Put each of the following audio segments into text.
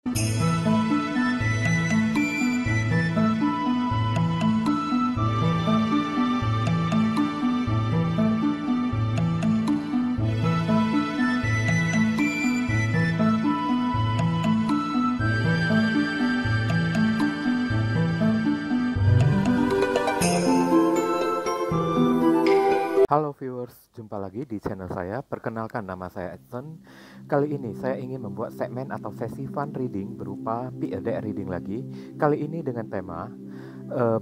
Halo viewers, jumpa lagi di channel saya. Perkenalkan, nama saya Edson. Kali ini saya ingin membuat segmen atau sesi fun reading berupa PLD reading lagi. Kali ini dengan tema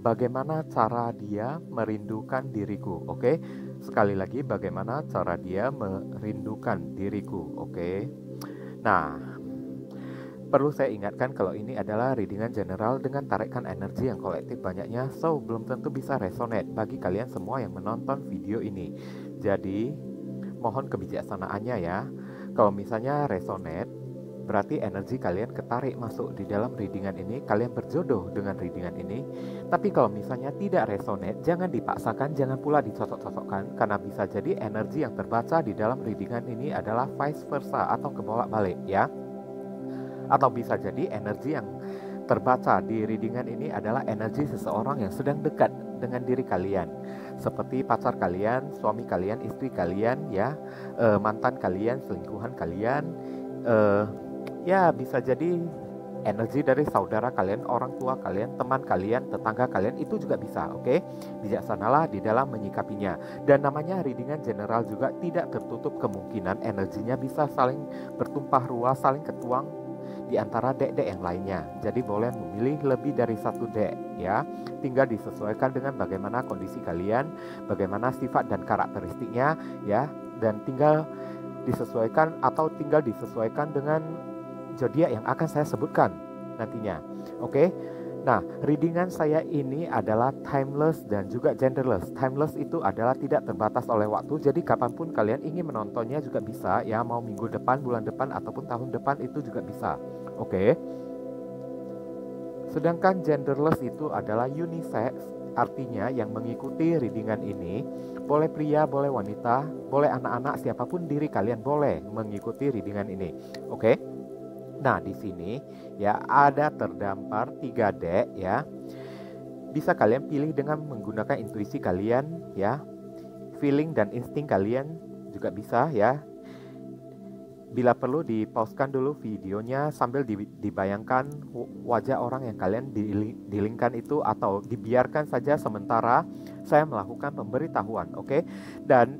bagaimana cara dia merindukan diriku. Oke, sekali lagi, bagaimana cara dia merindukan diriku. Oke, nah, perlu saya ingatkan kalau ini adalah readingan general dengan tarikan energi yang kolektif banyaknya, so belum tentu bisa resonate bagi kalian semua yang menonton video ini. Jadi, mohon kebijaksanaannya ya. Kalau misalnya resonate, berarti energi kalian ketarik masuk di dalam readingan ini, kalian berjodoh dengan readingan ini. Tapi kalau misalnya tidak resonate, jangan dipaksakan, jangan pula dicocok-cocokkan, karena bisa jadi energi yang terbaca di dalam readingan ini adalah vice versa atau kebolak-balik ya. Atau bisa jadi energi yang terbaca di readingan ini adalah energi seseorang yang sedang dekat dengan diri kalian, seperti pacar kalian, suami kalian, istri kalian ya, mantan kalian, selingkuhan kalian, ya bisa jadi energi dari saudara kalian, orang tua kalian, teman kalian, tetangga kalian, itu juga bisa. Oke, bijaksanalah di dalam menyikapinya. Dan namanya readingan general juga tidak tertutup kemungkinan energinya bisa saling bertumpah ruah, saling ketuang di antara dek-dek yang lainnya. Jadi boleh memilih lebih dari satu dek ya. Tinggal disesuaikan dengan bagaimana kondisi kalian, bagaimana sifat dan karakteristiknya ya, dan tinggal disesuaikan dengan zodiak yang akan saya sebutkan nantinya. Oke. Nah, readingan saya ini adalah timeless dan juga genderless. Timeless itu adalah tidak terbatas oleh waktu, jadi kapanpun kalian ingin menontonnya juga bisa ya, mau minggu depan, bulan depan, ataupun tahun depan itu juga bisa. Oke. Sedangkan genderless itu adalah unisex, artinya yang mengikuti readingan ini boleh pria, boleh wanita, boleh anak-anak, siapapun diri kalian boleh mengikuti readingan ini. Oke. Nah, di sini ya ada terdampar 3 deck ya. Bisa kalian pilih dengan menggunakan intuisi kalian ya. Feeling dan insting kalian juga bisa ya. Bila perlu di-pausekan dulu videonya sambil dibayangkan wajah orang yang kalian dilingkan itu, atau dibiarkan saja sementara saya melakukan pemberitahuan, oke? Dan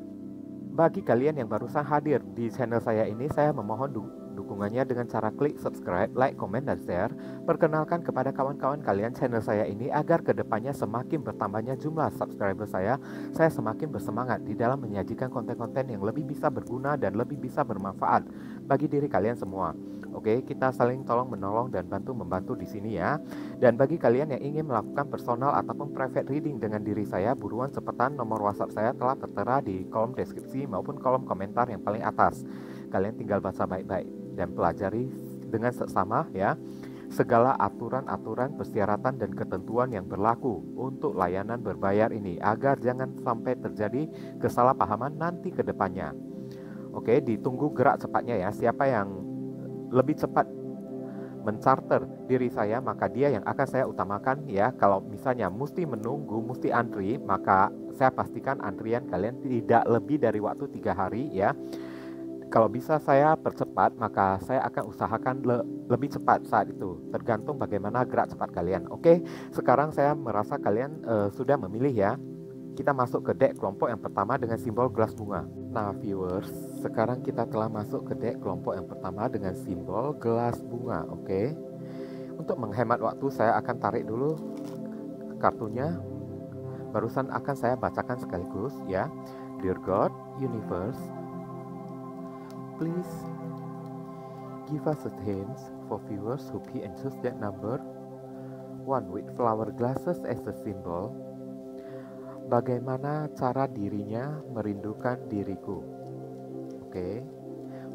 bagi kalian yang barusan hadir di channel saya ini, saya memohon dukungannya dengan cara klik subscribe, like, komen, dan share. Perkenalkan kepada kawan-kawan kalian channel saya ini agar kedepannya semakin bertambahnya jumlah subscriber saya semakin bersemangat di dalam menyajikan konten-konten yang lebih bisa berguna dan lebih bisa bermanfaat bagi diri kalian semua. Oke, kita saling tolong menolong dan bantu-membantu di sini ya. Dan bagi kalian yang ingin melakukan personal ataupun private reading dengan diri saya, buruan cepetan, nomor WhatsApp saya telah tertera di kolom deskripsi maupun kolom komentar yang paling atas. Kalian tinggal baca baik-baik dan pelajari dengan seksama ya segala aturan-aturan, persyaratan dan ketentuan yang berlaku untuk layanan berbayar ini, agar jangan sampai terjadi kesalahpahaman nanti ke depannya. Oke, ditunggu gerak cepatnya ya. Siapa yang lebih cepat mencarter diri saya, maka dia yang akan saya utamakan ya. Kalau misalnya mesti menunggu, mesti antri, maka saya pastikan antrian kalian tidak lebih dari waktu 3 hari ya. Kalau bisa saya percepat, maka saya akan usahakan lebih cepat saat itu, tergantung bagaimana gerak cepat kalian. Oke, sekarang saya merasa kalian sudah memilih ya. Kita masuk ke deck kelompok yang pertama dengan simbol gelas bunga. Nah viewers, sekarang kita telah masuk ke deck kelompok yang pertama dengan simbol gelas bunga. Oke, untuk menghemat waktu saya akan tarik dulu kartunya. Barusan akan saya bacakan sekaligus ya. Dear God, Universe, please give us a hint for viewers who pick and choose that number 1 with flower glasses as a symbol. Bagaimana cara dirinya merindukan diriku? Oke,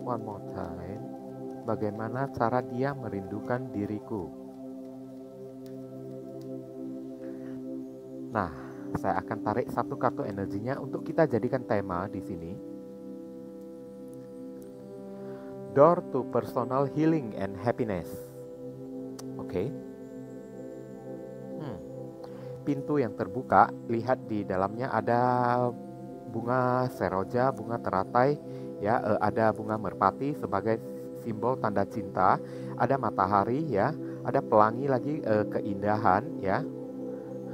one more time. Bagaimana cara dia merindukan diriku? Nah, saya akan tarik satu kartu energinya untuk kita jadikan tema di sini. Door to personal healing and happiness. Oke. Pintu yang terbuka, lihat di dalamnya ada bunga seroja, bunga teratai, ya, ada bunga merpati sebagai simbol tanda cinta, ada matahari, ya, ada pelangi lagi, keindahan, ya,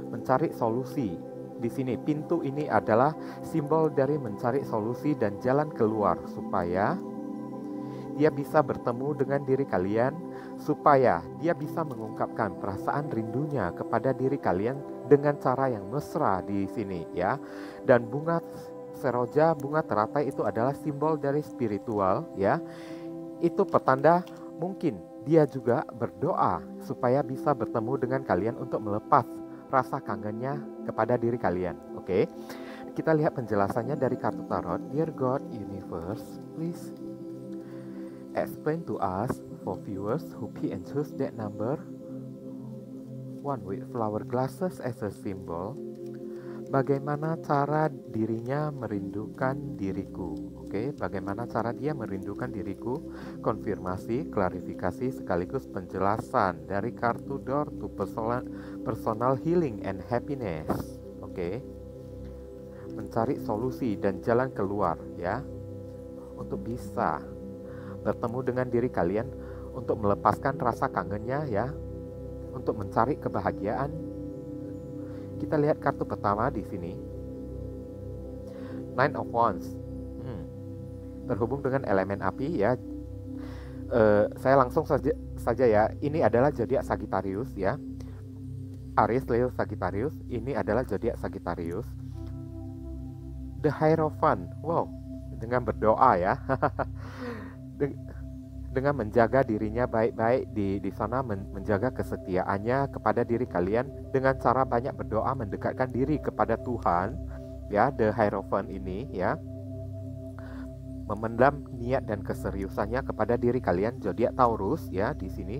mencari solusi. Di sini pintu ini adalah simbol dari mencari solusi dan jalan keluar supaya dia bisa bertemu dengan diri kalian, supaya dia bisa mengungkapkan perasaan rindunya kepada diri kalian dengan cara yang mesra di sini, ya. Dan bunga seroja, bunga teratai itu adalah simbol dari spiritual, ya. Itu petanda mungkin dia juga berdoa supaya bisa bertemu dengan kalian untuk melepas rasa kangennya kepada diri kalian. Oke. Kita lihat penjelasannya dari kartu tarot. Dear God, Universe, please explain to us for viewers who pick and choose that number one with flower glasses as a symbol. Bagaimana cara dirinya merindukan diriku? Oke, bagaimana cara dia merindukan diriku? Konfirmasi, klarifikasi sekaligus penjelasan dari kartu Door to Personal Healing and Happiness. Oke. Mencari solusi dan jalan keluar, ya. Untuk bisa bertemu dengan diri kalian, untuk melepaskan rasa kangennya, ya, untuk mencari kebahagiaan. Kita lihat kartu pertama di sini, Nine of Wands, terhubung dengan elemen api, ya. Saya langsung saja ya. Ini adalah zodiak Sagittarius, ya. Aries, Leo, Sagittarius. Ini adalah zodiak Sagittarius. The Hierophant, wow, dengan berdoa, ya. Dengan menjaga dirinya baik-baik di sana, menjaga kesetiaannya kepada diri kalian dengan cara banyak berdoa, mendekatkan diri kepada Tuhan, ya. The Hierophant ini, ya, memendam niat dan keseriusannya kepada diri kalian, zodiak Taurus, ya, di sini.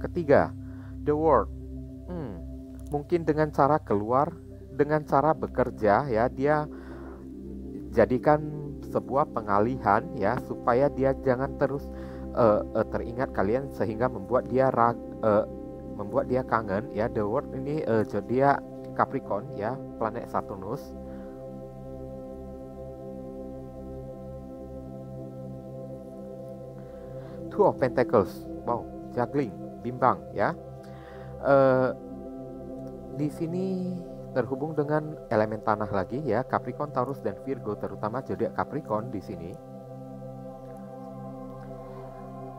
Ketiga, The World. Mungkin dengan cara keluar, dengan cara bekerja, ya, dia jadikan sebuah pengalihan, ya, supaya dia jangan terus teringat kalian sehingga membuat dia kangen, ya. The World ini zodiak Capricorn, ya, planet Saturnus. Two of Pentacles, wow, juggling, bimbang, ya. Di sini terhubung dengan elemen tanah lagi, ya, Capricorn, Taurus, dan Virgo, terutama zodiak Capricorn di sini.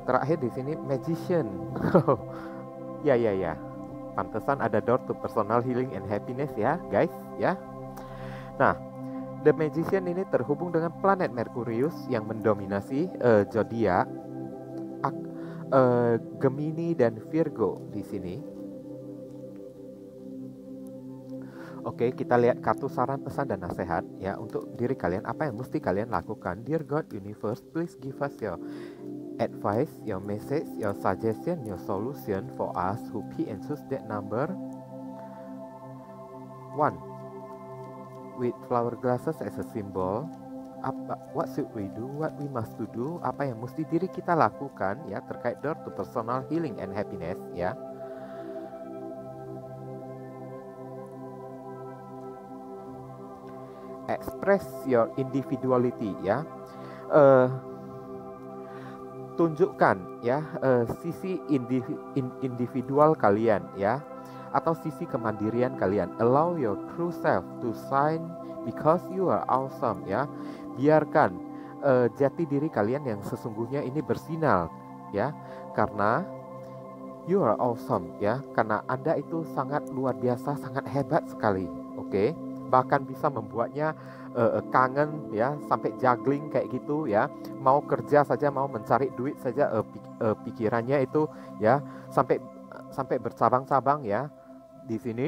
Terakhir di sini Magician. Ya. Pantesan ada Door to Personal Healing and Happiness, ya, guys, ya. Nah, The Magician ini terhubung dengan planet Merkurius yang mendominasi zodiak Gemini dan Virgo di sini. Oke, kita lihat kartu saran, pesan, dan nasihat, ya, untuk diri kalian. Apa yang mesti kalian lakukan? Dear God, Universe, please give us your advice, your message, your suggestion, your solution for us who pick and choose that number one with flower glasses as a symbol. What should we do? What we must to do? Apa yang mesti diri kita lakukan, ya, terkait Door to Personal Healing and Happiness, ya. Express your individuality, ya. Tunjukkan, ya, sisi individual kalian, ya, atau sisi kemandirian kalian. Allow your true self to shine because you are awesome, ya. Biarkan jati diri kalian yang sesungguhnya ini bersinar, ya, karena you are awesome, ya, karena Anda itu sangat luar biasa, sangat hebat sekali. Oke. Bahkan bisa membuatnya kangen, ya, sampai juggling kayak gitu, ya. Mau kerja saja, mau mencari duit saja, pikirannya itu, ya, sampai bercabang-cabang, ya. Di sini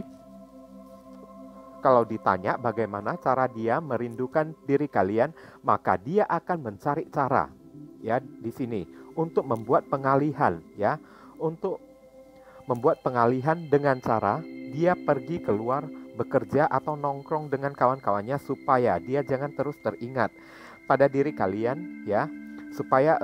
kalau ditanya bagaimana cara dia merindukan diri kalian, maka dia akan mencari cara, ya, di sini untuk membuat pengalihan, ya, untuk membuat pengalihan dengan cara dia pergi keluar bekerja atau nongkrong dengan kawan-kawannya supaya dia jangan terus teringat pada diri kalian, ya, supaya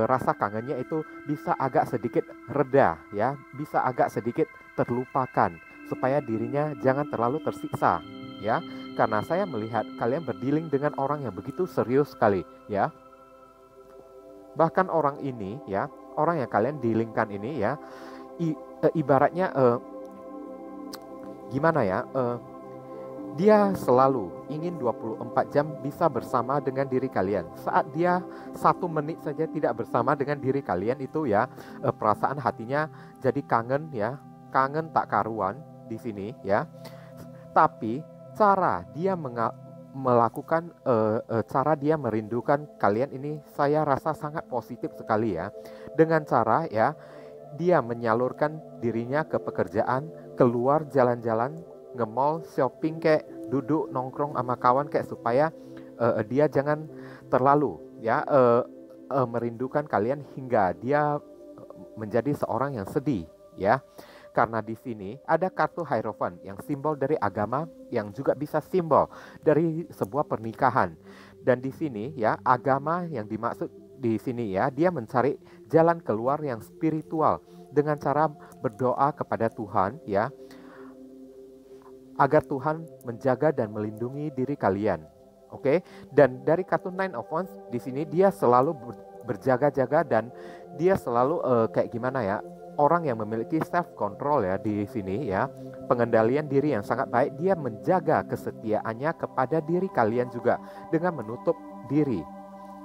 rasa kangennya itu bisa agak sedikit reda ya, bisa agak sedikit terlupakan, supaya dirinya jangan terlalu tersiksa ya. Karena saya melihat kalian berdealing dengan orang yang begitu serius sekali ya. Bahkan orang ini ya, orang yang kalian dealingkan ini ya, ibaratnya gimana ya, dia selalu ingin 24 jam bisa bersama dengan diri kalian. Saat dia 1 menit saja tidak bersama dengan diri kalian itu ya, perasaan hatinya jadi kangen ya, kangen tak karuan di sini ya. Tapi cara dia melakukan, cara dia merindukan kalian ini saya rasa sangat positif sekali ya. Dengan cara ya, dia menyalurkan dirinya ke pekerjaan, keluar jalan-jalan, nge-mall, shopping kayak duduk nongkrong sama kawan kayak, supaya dia jangan terlalu ya merindukan kalian hingga dia menjadi seorang yang sedih ya. Karena di sini ada kartu Hierophant yang simbol dari agama, yang juga bisa simbol dari sebuah pernikahan. Dan di sini ya, agama yang dimaksud di sini ya, dia mencari jalan keluar yang spiritual dengan cara berdoa kepada Tuhan ya, agar Tuhan menjaga dan melindungi diri kalian. Oke? Dan dari kartu Nine of Wands di sini dia selalu berjaga-jaga, dan dia selalu kayak gimana ya? Orang yang memiliki self control ya di sini ya, pengendalian diri yang sangat baik. Dia menjaga kesetiaannya kepada diri kalian juga dengan menutup diri.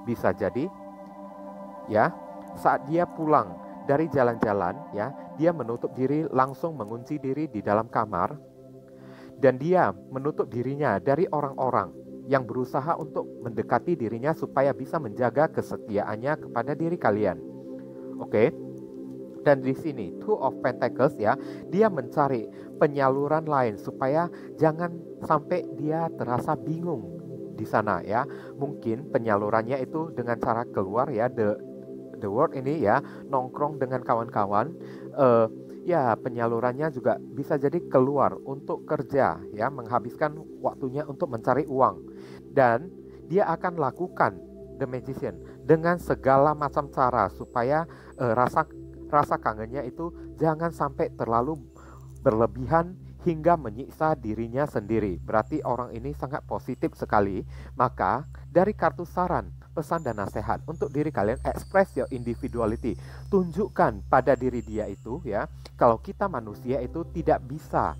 Bisa jadi ya, saat dia pulang dari jalan-jalan ya, dia menutup diri, langsung mengunci diri di dalam kamar, dan dia menutup dirinya dari orang-orang yang berusaha untuk mendekati dirinya supaya bisa menjaga kesetiaannya kepada diri kalian. Oke? Dan di sini Two of Pentacles ya, dia mencari penyaluran lain supaya jangan sampai dia terasa bingung di sana ya. Mungkin penyalurannya itu dengan cara keluar ya, the word ini ya, nongkrong dengan kawan-kawan. Ya, penyalurannya juga bisa jadi keluar untuk kerja ya, menghabiskan waktunya untuk mencari uang. Dan dia akan lakukan The Magician dengan segala macam cara supaya rasa kangennya itu jangan sampai terlalu berlebihan hingga menyiksa dirinya sendiri. Berarti orang ini sangat positif sekali. Maka dari kartu saran, pesan dan nasihat untuk diri kalian, express your individuality. Tunjukkan pada diri dia itu ya, kalau kita manusia itu tidak bisa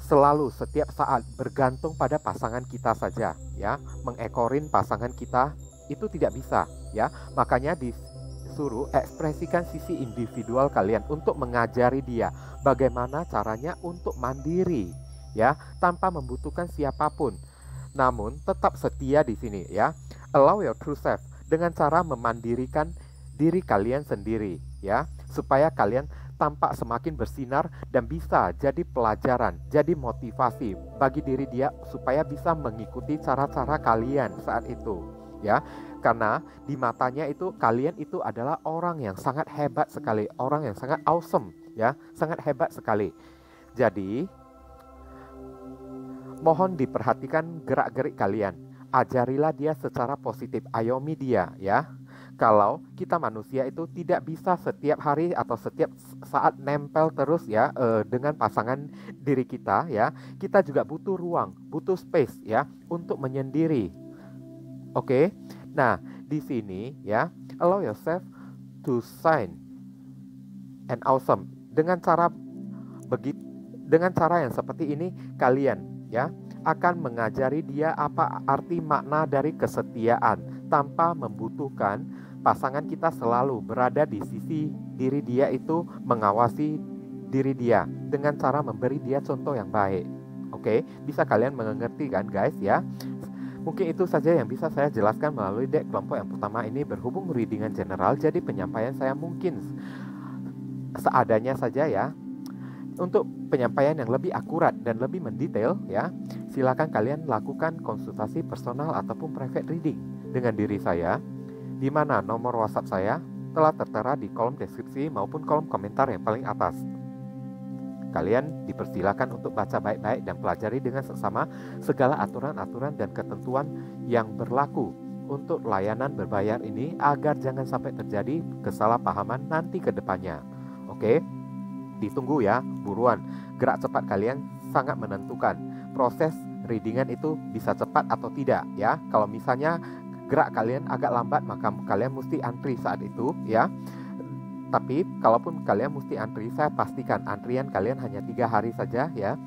selalu setiap saat bergantung pada pasangan kita saja ya, mengekorin pasangan kita itu tidak bisa ya. Makanya disuruh ekspresikan sisi individual kalian untuk mengajari dia bagaimana caranya untuk mandiri ya, tanpa membutuhkan siapapun. Namun tetap setia di sini ya. Allow your true self dengan cara memandirikan diri kalian sendiri ya, supaya kalian tampak semakin bersinar dan bisa jadi pelajaran, jadi motivasi bagi diri dia supaya bisa mengikuti cara-cara kalian saat itu ya. Karena di matanya itu kalian itu adalah orang yang sangat hebat sekali, orang yang sangat awesome ya, sangat hebat sekali. Jadi mohon diperhatikan gerak-gerik kalian, ajarilah dia secara positif, ayomi dia ya. Kalau kita manusia itu tidak bisa setiap hari atau setiap saat nempel terus ya dengan pasangan diri kita ya. Kita juga butuh ruang, butuh space ya untuk menyendiri. Oke? Nah, di sini ya, allow yourself to shine and awesome. Dengan cara yang seperti ini, kalian ya akan mengajari dia apa arti makna dari kesetiaan tanpa membutuhkan pasangan kita selalu berada di sisi diri dia itu, mengawasi diri dia dengan cara memberi dia contoh yang baik. Oke, bisa kalian mengerti kan guys ya? Mungkin itu saja yang bisa saya jelaskan melalui deck kelompok yang pertama ini. Berhubung readingan general, jadi penyampaian saya mungkin seadanya saja ya. Untuk penyampaian yang lebih akurat dan lebih mendetail ya, silakan kalian lakukan konsultasi personal ataupun private reading dengan diri saya, di mana nomor WhatsApp saya telah tertera di kolom deskripsi maupun kolom komentar yang paling atas. Kalian dipersilakan untuk baca baik-baik dan pelajari dengan seksama segala aturan-aturan dan ketentuan yang berlaku untuk layanan berbayar ini agar jangan sampai terjadi kesalahpahaman nanti ke depannya. Oke, ditunggu ya, buruan. Gerak cepat kalian sangat menentukan. Proses readingan itu bisa cepat atau tidak ya. Kalau misalnya gerak kalian agak lambat, maka kalian mesti antri saat itu ya. Tapi kalaupun kalian mesti antri, saya pastikan antrian kalian hanya 3 hari saja ya.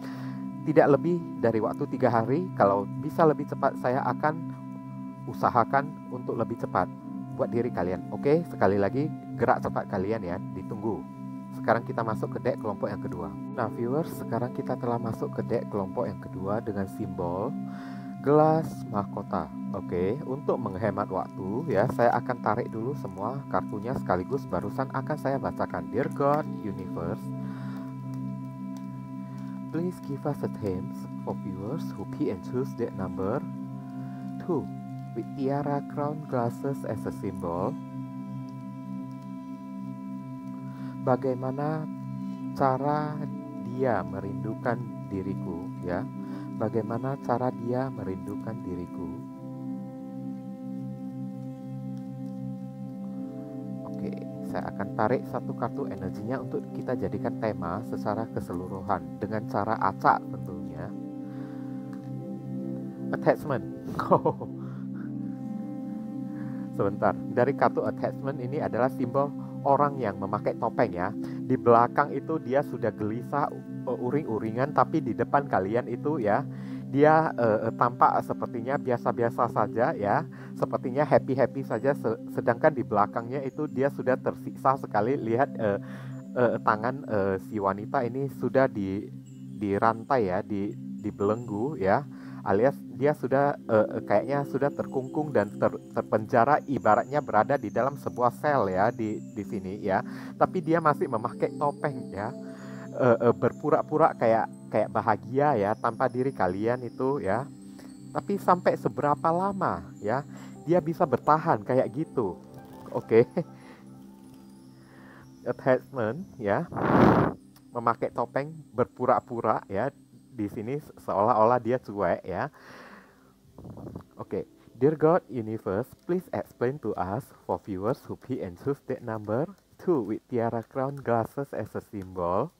Tidak lebih dari waktu 3 hari. Kalau bisa lebih cepat, saya akan usahakan untuk lebih cepat buat diri kalian. Oke, sekali lagi gerak cepat kalian ya, ditunggu. Sekarang kita masuk ke deck kelompok yang kedua. Nah viewers, sekarang kita telah masuk ke deck kelompok yang kedua dengan simbol gelas mahkota. Oke, untuk menghemat waktu ya, saya akan tarik dulu semua kartunya sekaligus barusan akan saya bacakan. Dear God, Universe, please give us a hint for viewers who pick and choose that number 2 with tiara crown glasses as a symbol. Bagaimana cara dia merindukan diriku ya? Bagaimana cara dia merindukan diriku? Oke, saya akan tarik satu kartu energinya untuk kita jadikan tema secara keseluruhan dengan cara acak tentunya. Attachment. Sebentar, dari kartu attachment ini adalah simbol orang yang memakai topeng ya. Di belakang itu dia sudah gelisah, uring-uringan, tapi di depan kalian itu ya, dia tampak sepertinya biasa-biasa saja ya, sepertinya happy-happy saja, sedangkan di belakangnya itu dia sudah tersiksa sekali. Lihat tangan si wanita ini sudah dirantai ya, dibelenggu ya, alias dia sudah kayaknya sudah terkungkung dan terpenjara, ibaratnya berada di dalam sebuah sel ya di sini ya. Tapi dia masih memakai topeng ya, berpura-pura kayak bahagia ya tanpa diri kalian itu ya. Tapi sampai seberapa lama ya dia bisa bertahan kayak gitu? Oke. Attachment ya, memakai topeng, berpura-pura ya. Di sini seolah-olah dia cuek ya. Oke, Dear God, Universe, please explain to us for viewers who pick and choose that number 2 with tiara crown glasses as a symbol.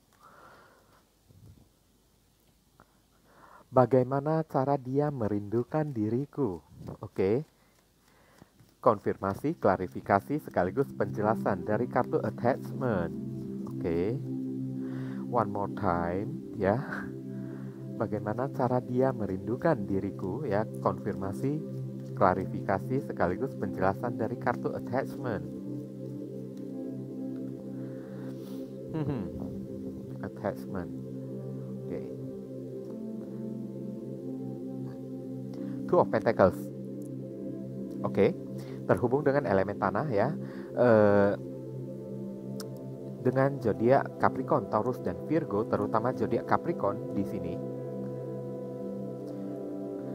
Bagaimana cara dia merindukan diriku? Oke. Konfirmasi, klarifikasi sekaligus penjelasan dari kartu attachment. Oke. One more time ya. Bagaimana cara dia merindukan diriku ya, konfirmasi, klarifikasi sekaligus penjelasan dari kartu attachment. Attachment. Oke. Two of Pentacles. Oke. Terhubung dengan elemen tanah ya. Dengan zodiak Capricorn, Taurus dan Virgo, terutama zodiak Capricorn di sini.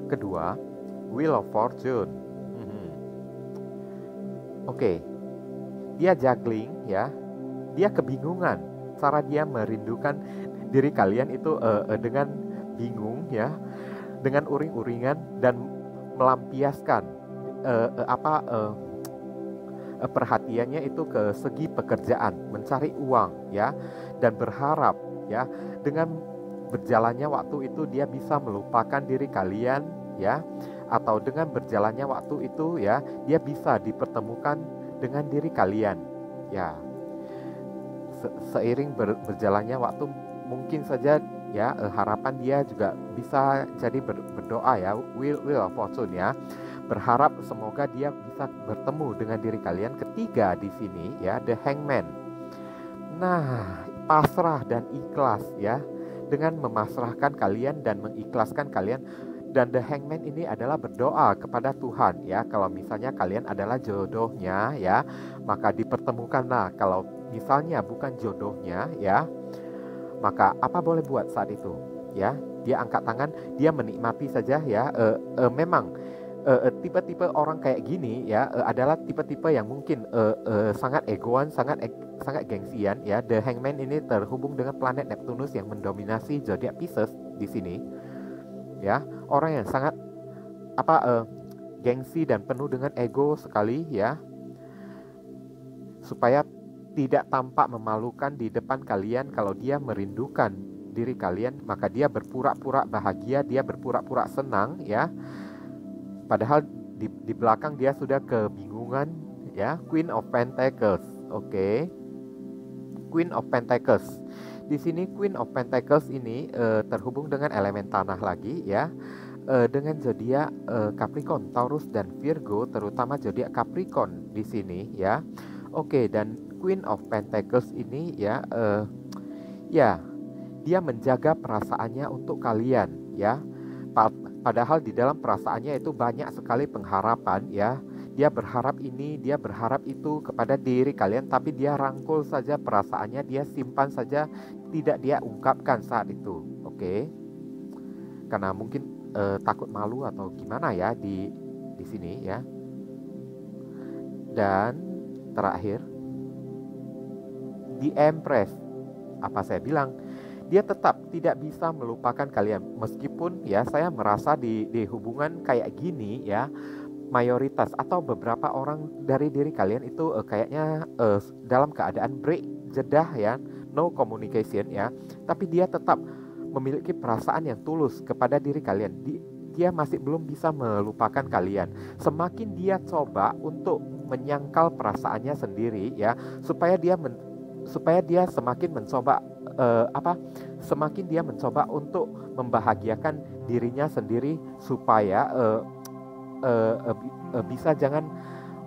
Kedua, Wheel of Fortune. Oke. Dia juggling ya. Dia kebingungan cara dia merindukan diri kalian itu dengan bingung ya, dengan uring-uringan dan melampiaskan perhatiannya itu ke segi pekerjaan, mencari uang ya, dan berharap ya dengan berjalannya waktu itu dia bisa melupakan diri kalian ya, atau dengan berjalannya waktu itu ya dia bisa dipertemukan dengan diri kalian ya. Seiring berjalannya waktu mungkin saja ya, harapan dia juga bisa jadi berdoa ya, Wheel of Fortune ya, berharap semoga dia bisa bertemu dengan diri kalian. Ketiga di sini ya, The Hangman. Nah, pasrah dan ikhlas ya, dengan memasrahkan kalian dan mengikhlaskan kalian. Dan The Hangman ini adalah berdoa kepada Tuhan ya, kalau misalnya kalian adalah jodohnya ya, maka dipertemukanlah. Kalau misalnya bukan jodohnya ya, maka apa boleh buat saat itu ya? Dia angkat tangan, dia menikmati saja ya. Memang tipe-tipe orang kayak gini ya adalah tipe-tipe yang mungkin sangat egoan, sangat gengsian ya. The Hangman ini terhubung dengan planet Neptunus yang mendominasi zodiak Pisces di sini ya. Orang yang sangat gengsi dan penuh dengan ego sekali ya, supaya tidak tampak memalukan di depan kalian. Kalau dia merindukan diri kalian, maka dia berpura-pura bahagia, dia berpura-pura senang ya, padahal di belakang dia sudah kebingungan ya. Queen of Pentacles. Oke. Queen of Pentacles. Di sini Queen of Pentacles ini terhubung dengan elemen tanah lagi ya. Dengan zodiak Capricorn, Taurus dan Virgo, terutama zodiak Capricorn di sini ya. Oke, dan Queen of Pentacles ini ya, ya dia menjaga perasaannya untuk kalian ya. Padahal di dalam perasaannya itu banyak sekali pengharapan ya. Dia berharap ini, dia berharap itu kepada diri kalian, tapi dia rangkul saja perasaannya, dia simpan saja, tidak dia ungkapkan saat itu. Oke. Karena mungkin takut malu atau gimana ya di sini ya. Dan terakhir di Empress, apa saya bilang, dia tetap tidak bisa melupakan kalian. Meskipun ya saya merasa di hubungan kayak gini ya, mayoritas atau beberapa orang dari diri kalian itu kayaknya dalam keadaan break, jedah ya, no communication ya, tapi dia tetap memiliki perasaan yang tulus kepada diri kalian. Dia masih belum bisa melupakan kalian. Semakin dia coba untuk menyangkal perasaannya sendiri ya, supaya dia semakin mencoba semakin dia mencoba untuk membahagiakan dirinya sendiri supaya bisa jangan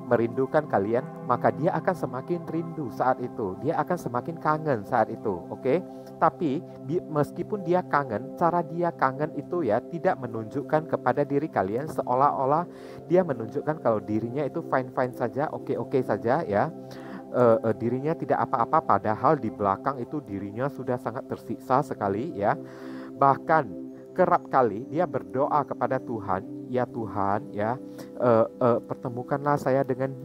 merindukan kalian, maka dia akan semakin rindu saat itu, dia akan semakin kangen saat itu. Oke. Tapi meskipun dia kangen, cara dia kangen itu ya tidak menunjukkan kepada diri kalian, seolah-olah dia menunjukkan kalau dirinya itu fine-fine saja, oke-oke saja ya. Dirinya tidak apa-apa, padahal di belakang itu dirinya sudah sangat tersiksa sekali ya. Bahkan kerap kali dia berdoa kepada Tuhan, ya Tuhan ya, pertemukanlah saya dengan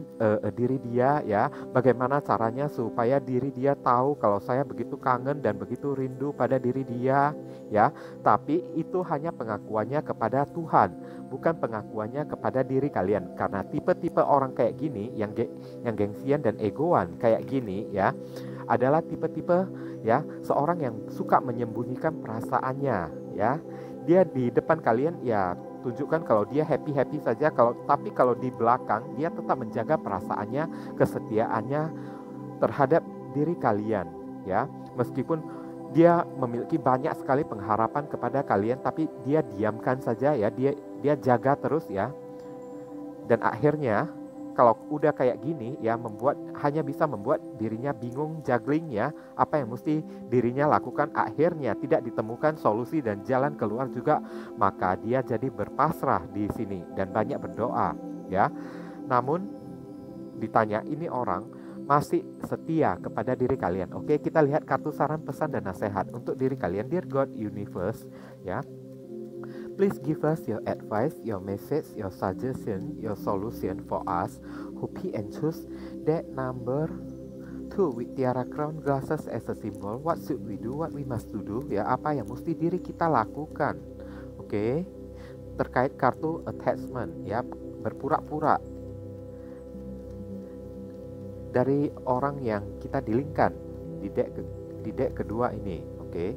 diri dia ya. Bagaimana caranya supaya diri dia tahu kalau saya begitu kangen dan begitu rindu pada diri dia ya. Tapi itu hanya pengakuannya kepada Tuhan, bukan pengakuannya kepada diri kalian. Karena tipe-tipe orang kayak gini yang gengsian dan egoan kayak gini ya, adalah tipe-tipe ya seorang yang suka menyembunyikan perasaannya ya. Dia di depan kalian ya tunjukkan kalau dia happy-happy saja, tapi kalau di belakang dia tetap menjaga perasaannya, kesetiaannya terhadap diri kalian ya. Meskipun dia memiliki banyak sekali pengharapan kepada kalian, tapi dia diamkan saja ya, dia jaga terus ya. Dan akhirnya kalau udah kayak gini ya, hanya bisa membuat dirinya bingung, juggling ya, apa yang mesti dirinya lakukan. Akhirnya tidak ditemukan solusi dan jalan keluar juga, maka dia jadi berpasrah di sini dan banyak berdoa ya. Namun ditanya, ini orang masih setia kepada diri kalian. Oke, kita lihat kartu saran, pesan dan nasihat untuk diri kalian. Dear God Universe ya, please give us your advice, your message, your suggestion, your solution for us who pick and choose that number 2 with tiara crown glasses as a symbol. What should we do? What we must do? Ya, apa yang mesti diri kita lakukan? Oke. Terkait kartu attachment ya, berpura-pura dari orang yang kita dilingkan di deck kedua ini. Oke.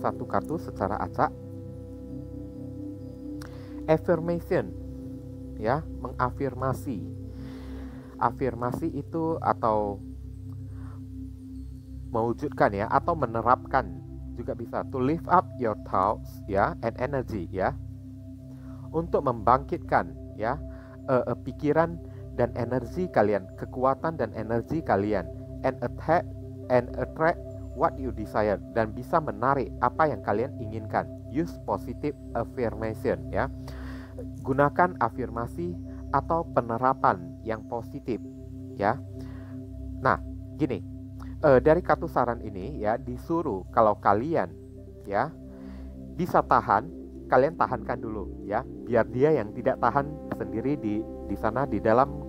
Satu kartu secara acak, affirmation ya, mengafirmasi. Afirmasi itu atau mewujudkan ya, atau menerapkan juga bisa. To lift up your thoughts ya and energy ya, untuk membangkitkan ya pikiran dan energi kalian, kekuatan dan energi kalian, and attract what you desire, dan bisa menarik apa yang kalian inginkan. Use positive affirmation ya. Gunakan afirmasi atau penerapan yang positif ya. Nah, gini, dari kartu saran ini ya, disuruh kalau kalian ya bisa tahan, kalian tahankan dulu ya, biar dia yang tidak tahan sendiri di sana di dalam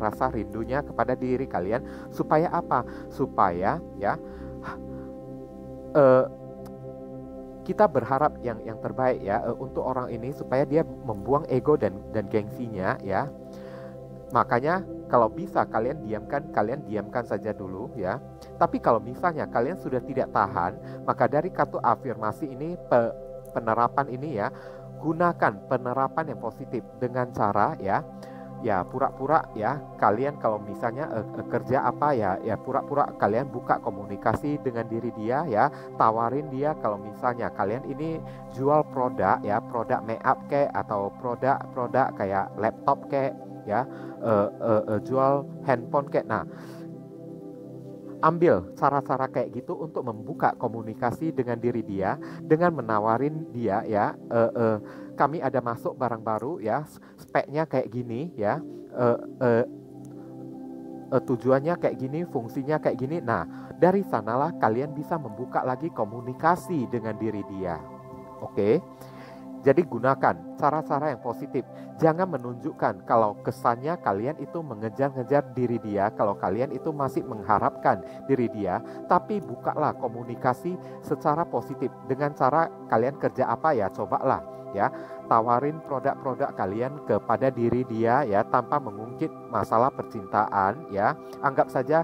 rasa rindunya kepada diri kalian. Supaya apa? Supaya ya kita berharap yang terbaik ya untuk orang ini supaya dia membuang ego dan gengsinya ya. Makanya kalau bisa kalian diamkan saja dulu ya. Tapi kalau misalnya kalian sudah tidak tahan, maka dari kartu afirmasi ini, penerapan ini ya, gunakan penerapan yang positif dengan cara ya pura-pura ya, kalian kalau misalnya kerja apa ya pura-pura kalian buka komunikasi dengan diri dia ya, tawarin dia kalau misalnya kalian ini jual produk ya, produk make up kayak atau produk kayak laptop kayak ya, jual handphone kayak. Nah, ambil cara-cara kayak gitu untuk membuka komunikasi dengan diri dia, dengan menawarin dia ya, kami ada masuk barang baru ya, speknya kayak gini ya, tujuannya kayak gini, fungsinya kayak gini. Nah, dari sanalah kalian bisa membuka lagi komunikasi dengan diri dia. Oke? Jadi gunakan cara-cara yang positif. Jangan menunjukkan kalau kesannya kalian itu mengejar-ngejar diri dia, kalau kalian itu masih mengharapkan diri dia, tapi bukalah komunikasi secara positif dengan cara kalian kerja apa ya, cobalah ya, tawarin produk-produk kalian kepada diri dia ya, tanpa mengungkit masalah percintaan ya. Anggap saja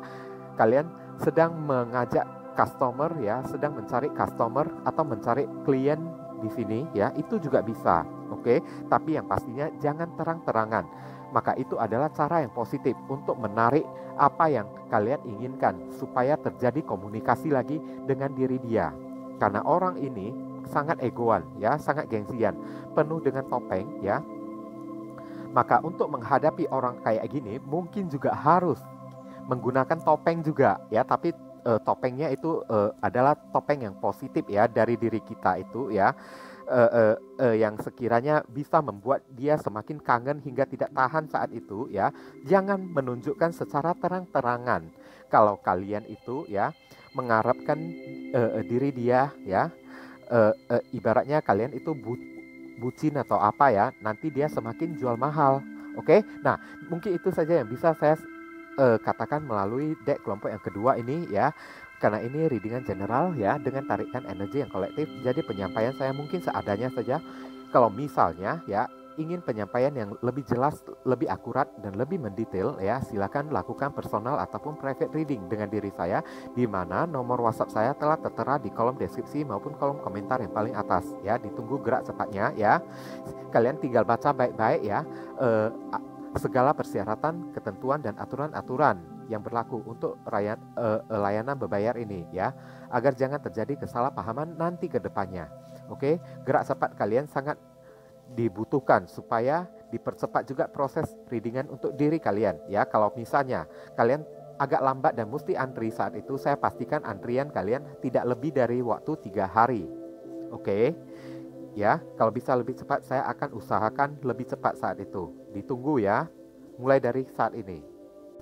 kalian sedang mengajak customer ya, sedang mencari customer atau mencari klien di sini ya, itu juga bisa. Oke, tapi yang pastinya jangan terang-terangan. Maka itu adalah cara yang positif untuk menarik apa yang kalian inginkan supaya terjadi komunikasi lagi dengan diri dia. Karena orang ini sangat egoan ya, sangat gengsian, penuh dengan topeng ya. Maka untuk menghadapi orang kayak gini mungkin juga harus menggunakan topeng juga ya, tapi topengnya itu adalah topeng yang positif ya, dari diri kita itu ya, yang sekiranya bisa membuat dia semakin kangen hingga tidak tahan saat itu ya. Jangan menunjukkan secara terang-terangan kalau kalian itu ya mengharapkan diri dia ya, ibaratnya kalian itu bucin atau apa ya, nanti dia semakin jual mahal. Oke, nah mungkin itu saja yang bisa saya katakan melalui deck kelompok yang kedua ini ya, karena ini readingan general ya, dengan tarikan energi yang kolektif. Jadi penyampaian saya mungkin seadanya saja. Kalau misalnya ya ingin penyampaian yang lebih jelas, lebih akurat dan lebih mendetail ya, silakan lakukan personal ataupun private reading dengan diri saya, di mana nomor WhatsApp saya telah tertera di kolom deskripsi maupun kolom komentar yang paling atas ya. Ditunggu gerak cepatnya ya. Kalian tinggal baca baik-baik ya, segala persyaratan, ketentuan dan aturan-aturan yang berlaku untuk layanan berbayar ini ya, agar jangan terjadi kesalahpahaman nanti ke depannya. Oke, gerak cepat kalian sangat dibutuhkan supaya dipercepat juga proses readingan untuk diri kalian ya. Kalau misalnya kalian agak lambat dan mesti antri saat itu, saya pastikan antrian kalian tidak lebih dari waktu 3 hari. Oke. Ya, kalau bisa lebih cepat saya akan usahakan lebih cepat saat itu. Ditunggu ya, mulai dari saat ini.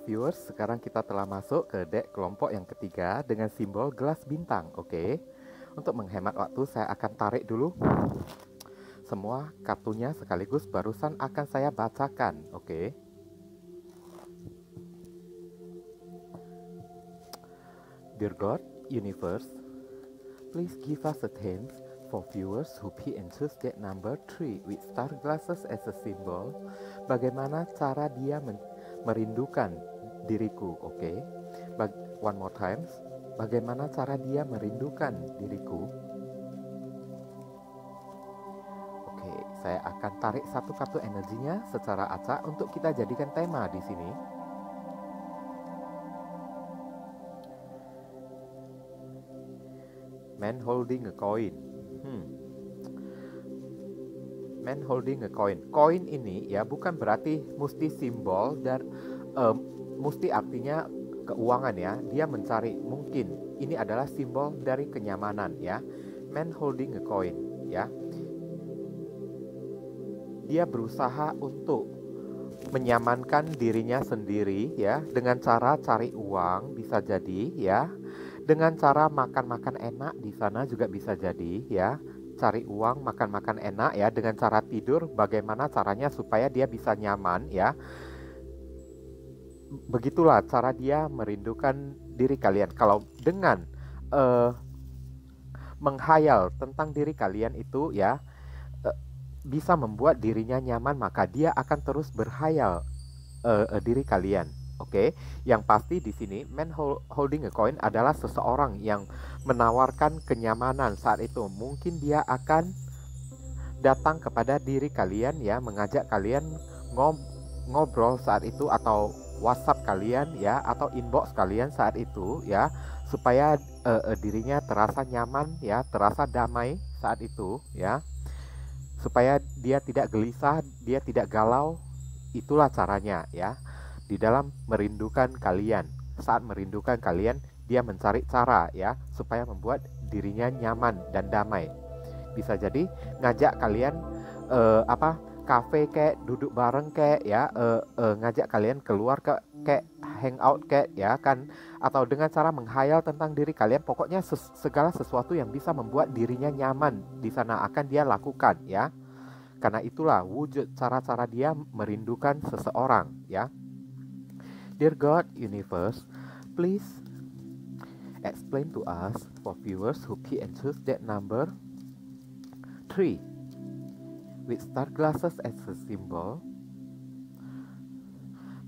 Viewers, sekarang kita telah masuk ke deck kelompok yang ketiga dengan simbol gelas bintang. Oke. Untuk menghemat waktu saya akan tarik dulu semua kartunya sekaligus, barusan akan saya bacakan. Oke. Dear God, Universe, please give us a hint for viewers who pick and choose deck number 3 with star glasses as a symbol. Bagaimana cara dia merindukan diriku? Oke. One more time. Bagaimana cara dia merindukan diriku? Oke, saya akan tarik satu kartu energinya secara acak untuk kita jadikan tema di sini. Man holding a coin. Man holding a coin. Koin ini ya bukan berarti mesti simbol dan mesti artinya keuangan ya. Dia mencari, mungkin ini adalah simbol dari kenyamanan ya. Man holding a coin ya. Dia berusaha untuk menyamankan dirinya sendiri ya, dengan cara cari uang bisa jadi ya. Dengan cara makan-makan enak di sana juga bisa jadi ya. Cari uang, makan-makan enak ya, dengan cara tidur bagaimana caranya supaya dia bisa nyaman ya. Begitulah cara dia merindukan diri kalian. Kalau dengan menghayal tentang diri kalian itu ya, bisa membuat dirinya nyaman, maka dia akan terus berhayal diri kalian. Oke, yang pasti di sini man holding a coin adalah seseorang yang menawarkan kenyamanan saat itu. Mungkin dia akan datang kepada diri kalian ya, mengajak kalian ngobrol saat itu, atau WhatsApp kalian ya, atau inbox kalian saat itu ya, supaya dirinya terasa nyaman ya, terasa damai saat itu ya, supaya dia tidak gelisah, dia tidak galau. Itulah caranya ya, di dalam merindukan kalian. Saat merindukan kalian, dia mencari cara ya, supaya membuat dirinya nyaman dan damai. Bisa jadi ngajak kalian kafe kayak, duduk bareng kayak ya, ngajak kalian keluar ke kayak hangout kayak ya kan, atau dengan cara menghayal tentang diri kalian. Pokoknya segala sesuatu yang bisa membuat dirinya nyaman di sana akan dia lakukan ya. Karena itulah wujud cara-cara dia merindukan seseorang ya. Dear God, Universe, please explain to us for viewers who key and choose that number 3 with star glasses as a symbol.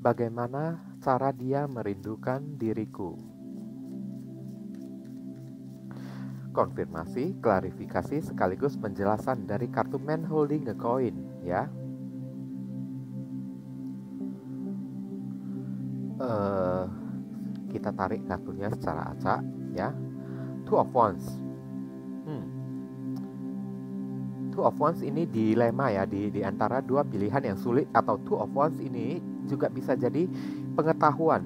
Bagaimana cara dia merindukan diriku? Konfirmasi, klarifikasi sekaligus penjelasan dari kartu man holding a coin ya. Kita tarik kartunya secara acak ya. Two of Wands. Two of Wands ini dilema ya, di antara dua pilihan yang sulit. Atau Two of Wands ini juga bisa jadi pengetahuan,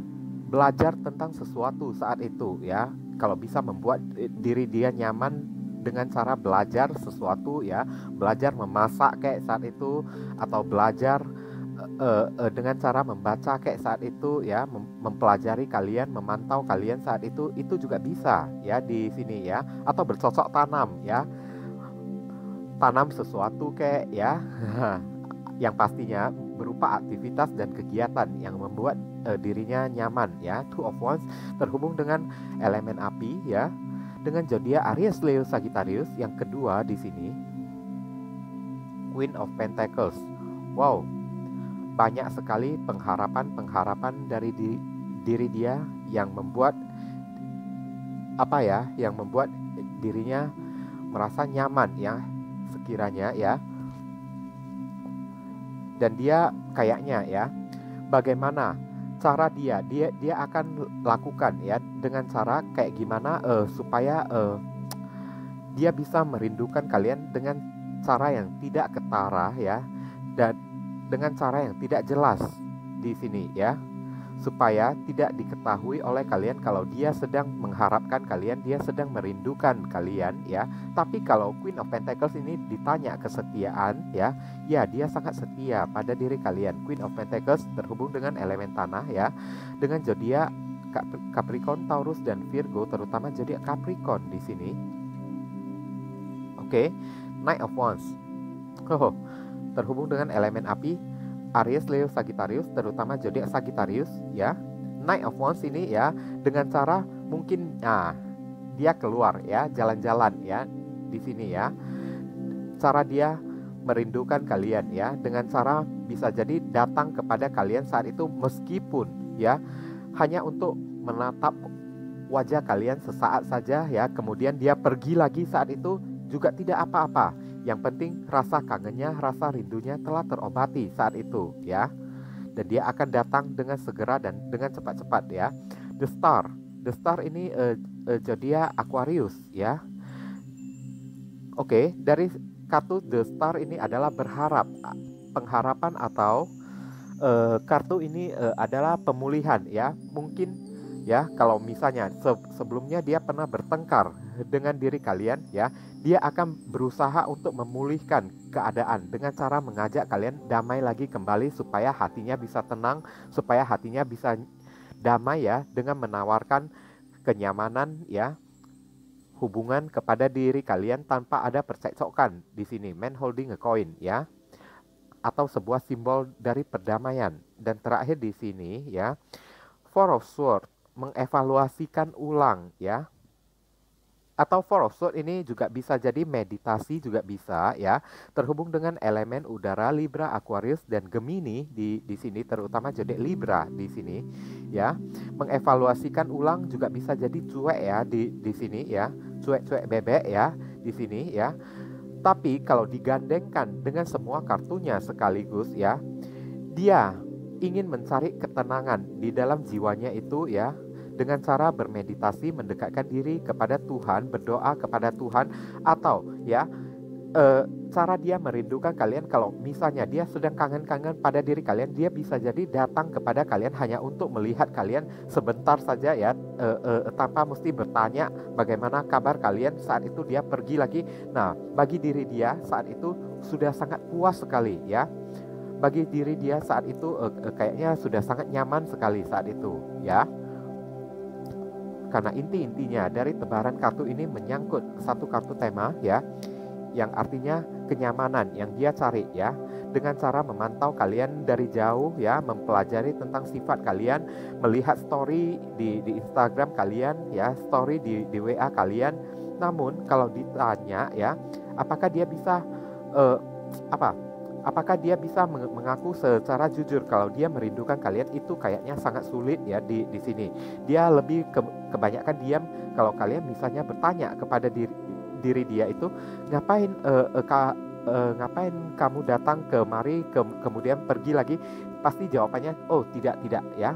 belajar tentang sesuatu saat itu ya. Kalau bisa membuat diri dia nyaman dengan cara belajar sesuatu ya, belajar memasak kayak saat itu, atau belajar dengan cara membaca kayak saat itu ya, mempelajari kalian, memantau kalian saat itu juga bisa ya di sini ya. Atau bercocok tanam ya, tanam sesuatu kayak ya, yang pastinya berupa aktivitas dan kegiatan yang membuat dirinya nyaman ya. Two of Wands terhubung dengan elemen api ya, dengan zodiak Aries, Leo, Sagittarius. Yang kedua di sini Queen of Pentacles. Wow, banyak sekali pengharapan dari diri dia yang membuat yang membuat dirinya merasa nyaman ya, sekiranya ya. Dan dia kayaknya ya, bagaimana cara dia akan lakukan ya, dengan cara kayak gimana supaya dia bisa merindukan kalian dengan cara yang tidak ketara ya, dan dengan cara yang tidak jelas di sini ya, supaya tidak diketahui oleh kalian kalau dia sedang mengharapkan kalian, dia sedang merindukan kalian ya. Tapi kalau Queen of Pentacles ini ditanya kesetiaan ya, dia sangat setia pada diri kalian. Queen of Pentacles terhubung dengan elemen tanah ya, dengan zodiak Capricorn, Taurus dan Virgo, terutama zodiak Capricorn di sini. Oke, Knight of Wands. Terhubung dengan elemen api, Aries, Leo, Sagittarius, terutama zodiak Sagittarius ya. Knight of Wands ini ya, dengan cara mungkin dia keluar ya, jalan-jalan ya di sini ya. Cara dia merindukan kalian ya, dengan cara bisa jadi datang kepada kalian saat itu, meskipun ya hanya untuk menatap wajah kalian sesaat saja ya, kemudian dia pergi lagi saat itu juga tidak apa-apa. Yang penting rasa kangennya, rasa rindunya telah terobati saat itu ya. Dan dia akan datang dengan segera dan dengan cepat-cepat ya. The Star ini zodiak Aquarius ya. Oke, dari kartu The Star ini adalah berharap, pengharapan, atau kartu ini adalah pemulihan ya. Mungkin ya, kalau misalnya sebelumnya dia pernah bertengkar dengan diri kalian ya, dia akan berusaha untuk memulihkan keadaan dengan cara mengajak kalian damai lagi kembali, supaya hatinya bisa tenang, supaya hatinya bisa damai ya, dengan menawarkan kenyamanan ya, hubungan kepada diri kalian tanpa ada percekcokan di sini. Man holding a coin ya, atau sebuah simbol dari perdamaian. Dan terakhir di sini ya, Four of Swords, mengevaluasikan ulang ya. Atau four of swords ini juga bisa jadi meditasi juga bisa ya, terhubung dengan elemen udara Libra, Aquarius dan Gemini di sini, terutama zodiak Libra di sini ya. Mengevaluasikan ulang juga bisa jadi cuek ya di sini ya, cuek-cuek bebek ya di sini ya. Tapi kalau digandengkan dengan semua kartunya sekaligus ya, dia ingin mencari ketenangan di dalam jiwanya itu ya, dengan cara bermeditasi, mendekatkan diri kepada Tuhan, berdoa kepada Tuhan, atau ya cara dia merindukan kalian. Kalau misalnya dia sedang kangen-kangen pada diri kalian, dia bisa jadi datang kepada kalian hanya untuk melihat kalian sebentar saja ya, tanpa mesti bertanya bagaimana kabar kalian. Saat itu dia pergi lagi. Nah, bagi diri dia saat itu sudah sangat puas sekali ya. Bagi diri dia saat itu kayaknya sudah sangat nyaman sekali saat itu ya. Karena intinya dari tebaran kartu ini menyangkut satu kartu tema ya, yang artinya kenyamanan yang dia cari ya, dengan cara memantau kalian dari jauh ya, mempelajari tentang sifat kalian, melihat story di Instagram kalian ya, story di WA kalian. Namun kalau ditanya ya, apakah dia bisa apakah dia bisa mengaku secara jujur kalau dia merindukan kalian, itu kayaknya sangat sulit ya di sini. Dia lebih kebanyakan diam kalau kalian misalnya bertanya kepada diri dia itu, ngapain kamu datang kemari kemudian pergi lagi? Pasti jawabannya, oh tidak ya,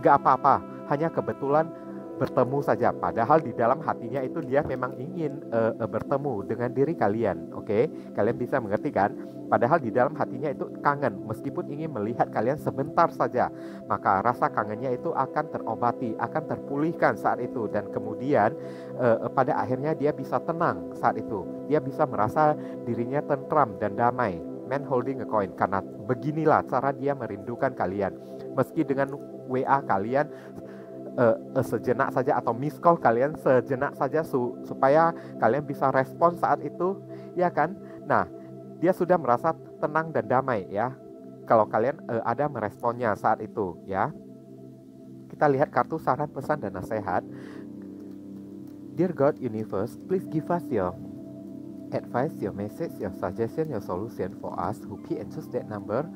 gak apa-apa, hanya kebetulan bertemu saja. Padahal di dalam hatinya itu dia memang ingin bertemu dengan diri kalian. Oke, kalian bisa mengerti kan? Padahal di dalam hatinya itu kangen, meskipun ingin melihat kalian sebentar saja. Maka rasa kangennya itu akan terobati, akan terpulihkan saat itu. Dan kemudian pada akhirnya dia bisa tenang saat itu. Dia bisa merasa dirinya tentram dan damai. Man holding a coin. Karena beginilah cara dia merindukan kalian. Meski dengan WA kalian sejenak saja, atau miss call kalian sejenak saja supaya kalian bisa respon saat itu ya kan. Nah, dia sudah merasa tenang dan damai ya kalau kalian ada meresponnya saat itu ya. Kita lihat kartu saran, pesan dan nasihat. Dear God Universe, please give us your advice, your message, your suggestion, your solution for us who pick and choose that number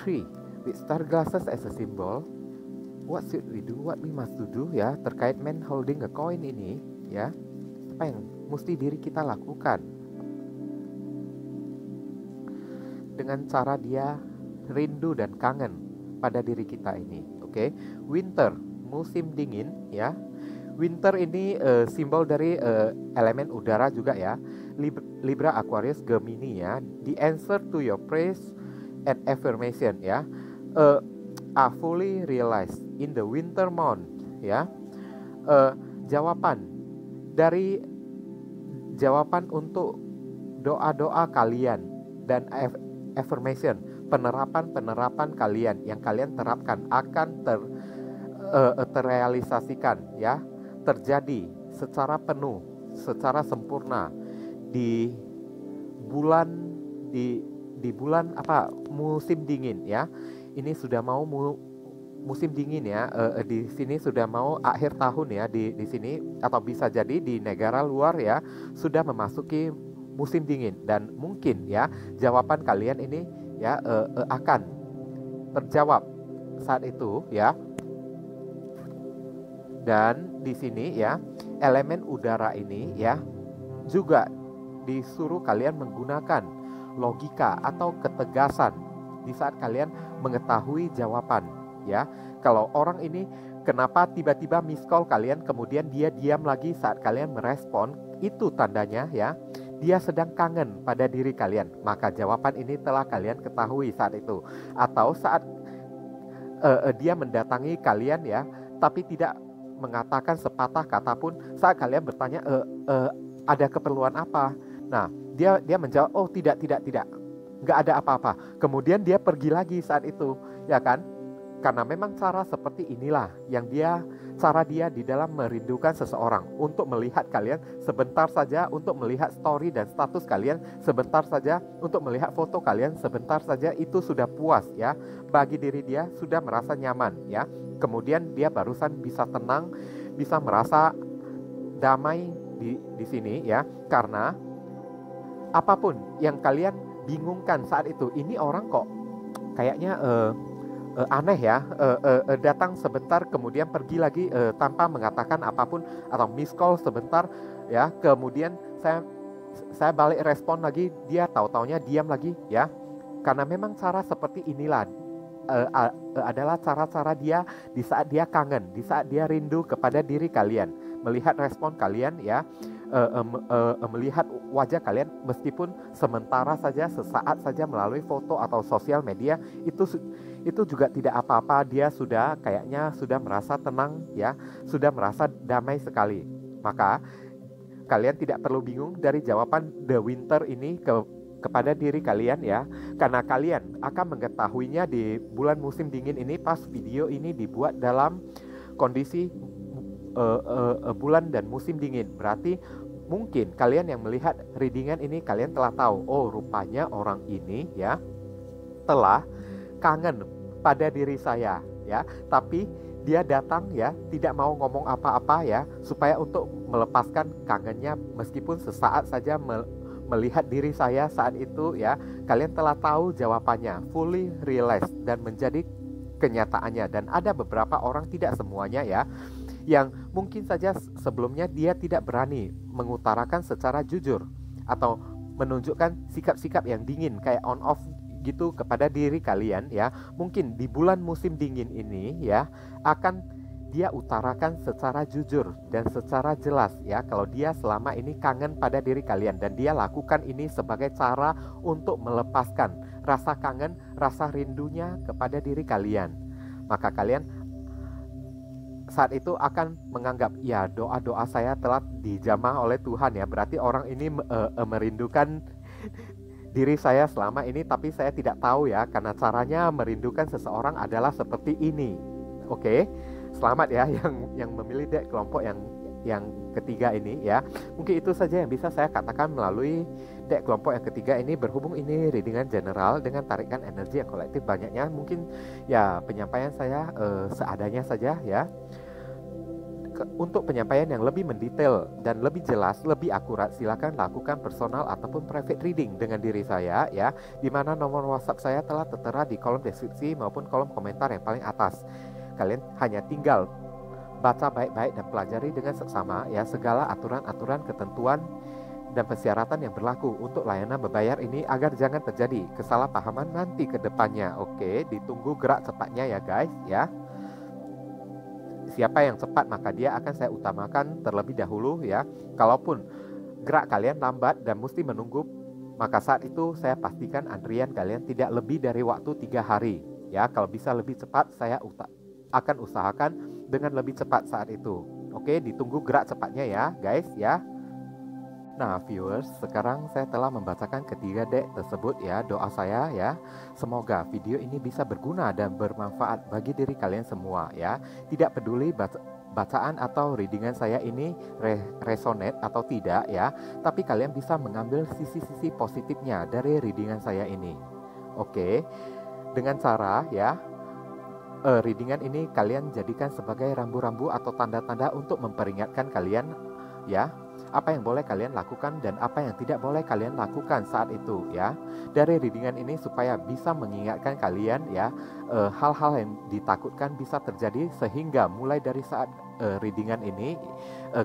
3 with star glasses as a symbol. What should we do? What we must do ya, terkait man holding a coin ini ya. Apa yang mesti diri kita lakukan dengan cara dia rindu dan kangen pada diri kita ini. Oke. Winter, musim dingin ya. Winter ini simbol dari elemen udara juga ya. Libra, Aquarius, Gemini ya. The answer to your praise and affirmation ya. Are fully realized in the winter month ya. Jawaban untuk doa-doa kalian dan affirmation, penerapan kalian yang kalian terapkan akan terrealisasikan ya, terjadi secara penuh, secara sempurna di bulan musim dingin ya. Ini sudah mau musim dingin ya, di sini sudah mau akhir tahun ya di sini, atau bisa jadi di negara luar ya sudah memasuki musim dingin. Dan mungkin ya jawaban kalian ini ya akan terjawab saat itu ya. Dan di sini ya elemen udara ini ya juga disuruh kalian menggunakan logika atau ketegasan di saat kalian mengetahui jawaban ya. Kalau orang ini kenapa tiba-tiba miss call kalian kemudian dia diam lagi saat kalian merespon, itu tandanya ya dia sedang kangen pada diri kalian. Maka jawaban ini telah kalian ketahui saat itu. Atau saat dia mendatangi kalian ya, tapi tidak mengatakan sepatah kata pun saat kalian bertanya ada keperluan apa. Nah, dia menjawab, oh tidak, nggak ada apa-apa. Kemudian dia pergi lagi saat itu, ya kan? Karena memang cara seperti inilah yang cara dia di dalam merindukan seseorang, untuk melihat kalian sebentar saja, untuk melihat story dan status kalian sebentar saja, untuk melihat foto kalian sebentar saja, itu sudah puas ya. Bagi diri dia sudah merasa nyaman ya. Kemudian dia barusan bisa tenang, bisa merasa damai di sini ya, karena apapun yang kalian bingungkan saat itu, ini orang kok kayaknya aneh ya, datang sebentar kemudian pergi lagi tanpa mengatakan apapun, atau miss call sebentar ya, kemudian saya balik respon lagi, dia tahu-taunya diam lagi ya. Karena memang cara seperti inilah adalah cara-cara dia di saat dia kangen, di saat dia rindu kepada diri kalian, melihat respon kalian ya, melihat wajah kalian meskipun sementara saja, sesaat saja melalui foto atau sosial media, itu juga tidak apa-apa. Dia sudah kayaknya sudah merasa tenang ya, sudah merasa damai sekali. Maka kalian tidak perlu bingung dari jawaban The Winter ini kepada diri kalian ya, karena kalian akan mengetahuinya di bulan musim dingin ini pas video ini dibuat dalam kondisi bulan dan musim dingin. Berarti mungkin kalian yang melihat readingan ini, kalian telah tahu, oh rupanya orang ini ya telah kangen pada diri saya ya, tapi dia datang ya, tidak mau ngomong apa-apa ya, supaya untuk melepaskan kangennya meskipun sesaat saja melihat diri saya saat itu ya. Kalian telah tahu jawabannya, fully realize dan menjadi kenyataannya. Dan ada beberapa orang, tidak semuanya ya, yang mungkin saja sebelumnya dia tidak berani mengutarakan secara jujur atau menunjukkan sikap-sikap yang dingin kayak on off gitu kepada diri kalian ya. Mungkin di bulan musim dingin ini ya akan dia utarakan secara jujur dan secara jelas ya, kalau dia selama ini kangen pada diri kalian, dan dia lakukan ini sebagai cara untuk melepaskan rasa kangen, rasa rindunya kepada diri kalian. Maka kalian saat itu akan menganggap ya doa-doa saya telah dijamah oleh Tuhan ya, berarti orang ini merindukan diri saya selama ini, tapi saya tidak tahu ya, karena caranya merindukan seseorang adalah seperti ini. Oke, selamat ya yang memilih dek kelompok yang ketiga ini ya. Mungkin itu saja yang bisa saya katakan melalui dek kelompok yang ketiga ini. Berhubung ini readingan general dengan tarikan energi yang kolektif banyaknya, mungkin ya penyampaian saya seadanya saja ya. Untuk penyampaian yang lebih mendetail dan lebih jelas, lebih akurat, silakan lakukan personal ataupun private reading dengan diri saya ya, di mana nomor WhatsApp saya telah tertera di kolom deskripsi maupun kolom komentar yang paling atas. Kalian hanya tinggal baca baik-baik dan pelajari dengan seksama ya segala aturan-aturan, ketentuan dan persyaratan yang berlaku untuk layanan berbayar ini, agar jangan terjadi kesalahpahaman nanti ke depannya. Oke, ditunggu gerak cepatnya ya guys ya. Siapa yang cepat maka dia akan saya utamakan terlebih dahulu ya. Kalaupun gerak kalian lambat dan mesti menunggu, maka saat itu saya pastikan antrian kalian tidak lebih dari waktu 3 hari ya. Kalau bisa lebih cepat, saya akan usahakan dengan lebih cepat saat itu. Oke, ditunggu gerak cepatnya ya guys ya. Nah viewers, sekarang saya telah membacakan ketiga deck tersebut ya. Doa saya ya, semoga video ini bisa berguna dan bermanfaat bagi diri kalian semua ya. Tidak peduli bacaan atau readingan saya ini resonate atau tidak ya, tapi kalian bisa mengambil sisi-sisi positifnya dari readingan saya ini. Oke, dengan cara ya, readingan ini kalian jadikan sebagai rambu-rambu atau tanda-tanda untuk memperingatkan kalian ya, apa yang boleh kalian lakukan dan apa yang tidak boleh kalian lakukan saat itu ya. Dari readingan ini supaya bisa mengingatkan kalian ya, hal-hal yang ditakutkan bisa terjadi, sehingga mulai dari saat readingan ini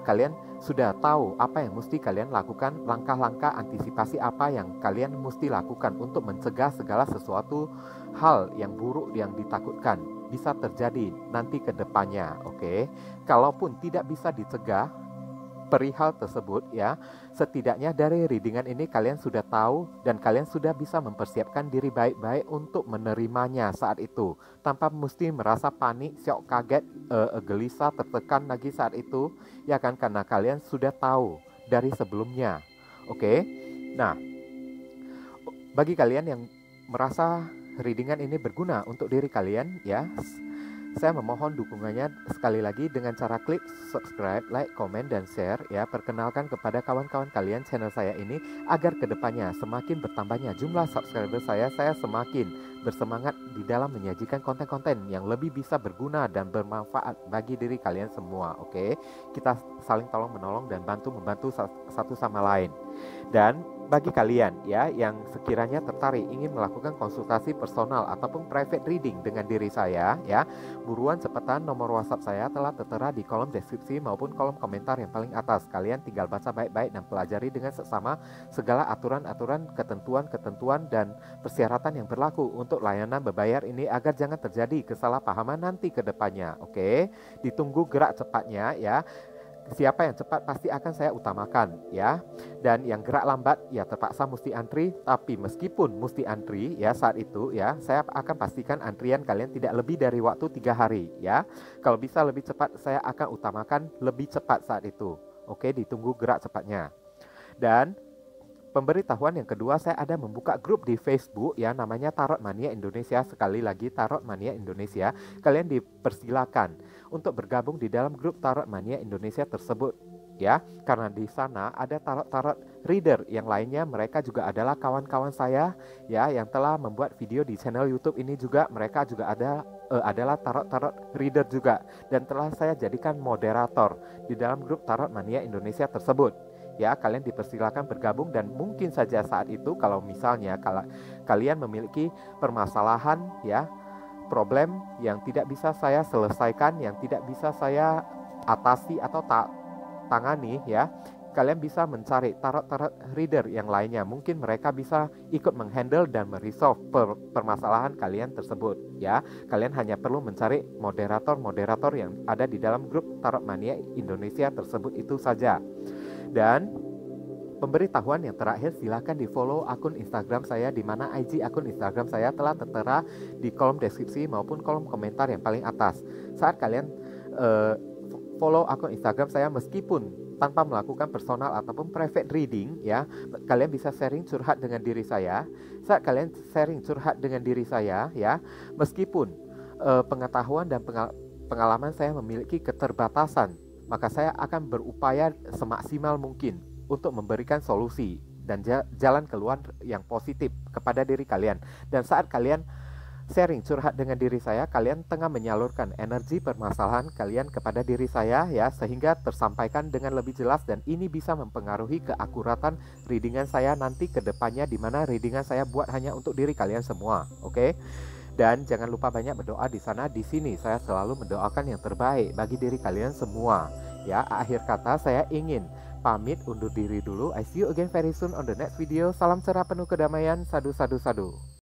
kalian sudah tahu apa yang mesti kalian lakukan, langkah-langkah antisipasi apa yang kalian mesti lakukan untuk mencegah segala sesuatu hal yang buruk yang ditakutkan bisa terjadi nanti ke depannya. Oke, kalaupun tidak bisa dicegah perihal tersebut ya, setidaknya dari readingan ini kalian sudah tahu dan kalian sudah bisa mempersiapkan diri baik-baik untuk menerimanya saat itu, tanpa mesti merasa panik, syok, kaget, gelisah, tertekan lagi saat itu ya kan, karena kalian sudah tahu dari sebelumnya. Oke, nah bagi kalian yang merasa readingan ini berguna untuk diri kalian ya, saya memohon dukungannya sekali lagi dengan cara klik subscribe, like, komen, dan share ya. Perkenalkan kepada kawan-kawan kalian channel saya ini, agar kedepannya semakin bertambahnya jumlah subscriber saya semakin bersemangat di dalam menyajikan konten-konten yang lebih bisa berguna dan bermanfaat bagi diri kalian semua. Oke, kita saling tolong menolong dan bantu membantu satu sama lain. Dan bagi kalian ya yang sekiranya tertarik ingin melakukan konsultasi personal ataupun private reading dengan diri saya ya, buruan cepetan, nomor WhatsApp saya telah tertera di kolom deskripsi maupun kolom komentar yang paling atas. Kalian tinggal baca baik-baik dan pelajari dengan seksama segala aturan-aturan, ketentuan-ketentuan dan persyaratan yang berlaku untuk layanan berbayar ini agar jangan terjadi kesalahpahaman nanti ke depannya. Oke, ditunggu gerak cepatnya ya. Siapa yang cepat pasti akan saya utamakan ya. Dan yang gerak lambat ya terpaksa mesti antri. Tapi meskipun mesti antri ya saat itu ya, saya akan pastikan antrian kalian tidak lebih dari waktu 3 hari ya. Kalau bisa lebih cepat, saya akan utamakan lebih cepat saat itu. Oke, ditunggu gerak cepatnya. Dan pemberitahuan yang kedua, saya ada membuka grup di Facebook ya, namanya Tarot Mania Indonesia. Sekali lagi, Tarot Mania Indonesia. Kalian dipersilakan untuk bergabung di dalam grup Tarot Mania Indonesia tersebut ya, karena di sana ada tarot-tarot reader yang lainnya. Mereka juga adalah kawan-kawan saya ya, yang telah membuat video di channel YouTube ini juga. Mereka juga adalah tarot-tarot reader juga, dan telah saya jadikan moderator di dalam grup Tarot Mania Indonesia tersebut. Ya, kalian dipersilakan bergabung, dan mungkin saja saat itu kalau misalnya kalian memiliki permasalahan ya, problem yang tidak bisa saya selesaikan, yang tidak bisa saya atasi atau tangani ya, kalian bisa mencari tarot-tarot reader yang lainnya. Mungkin mereka bisa ikut menghandle dan meresolve permasalahan kalian tersebut ya. Kalian hanya perlu mencari moderator-moderator yang ada di dalam grup Tarot Mania Indonesia tersebut itu saja. Dan pemberitahuan yang terakhir, silakan di follow akun Instagram saya, di mana IG akun Instagram saya telah tertera di kolom deskripsi maupun kolom komentar yang paling atas. Saat kalian follow akun Instagram saya, meskipun tanpa melakukan personal ataupun private reading ya, kalian bisa sharing curhat dengan diri saya. Saat kalian sharing curhat dengan diri saya ya, meskipun pengetahuan dan pengalaman saya memiliki keterbatasan, maka saya akan berupaya semaksimal mungkin untuk memberikan solusi dan jalan keluar yang positif kepada diri kalian. Dan saat kalian sharing curhat dengan diri saya, kalian tengah menyalurkan energi permasalahan kalian kepada diri saya ya, sehingga tersampaikan dengan lebih jelas, dan ini bisa mempengaruhi keakuratan readingan saya nanti ke depannya, di mana readingan saya buat hanya untuk diri kalian semua. Oke? Dan jangan lupa banyak berdoa di sana. Di sini saya selalu mendoakan yang terbaik bagi diri kalian semua. Ya, akhir kata saya ingin pamit undur diri dulu. I see you again very soon on the next video. Salam cerah penuh kedamaian. Sadu, sadu, sadu.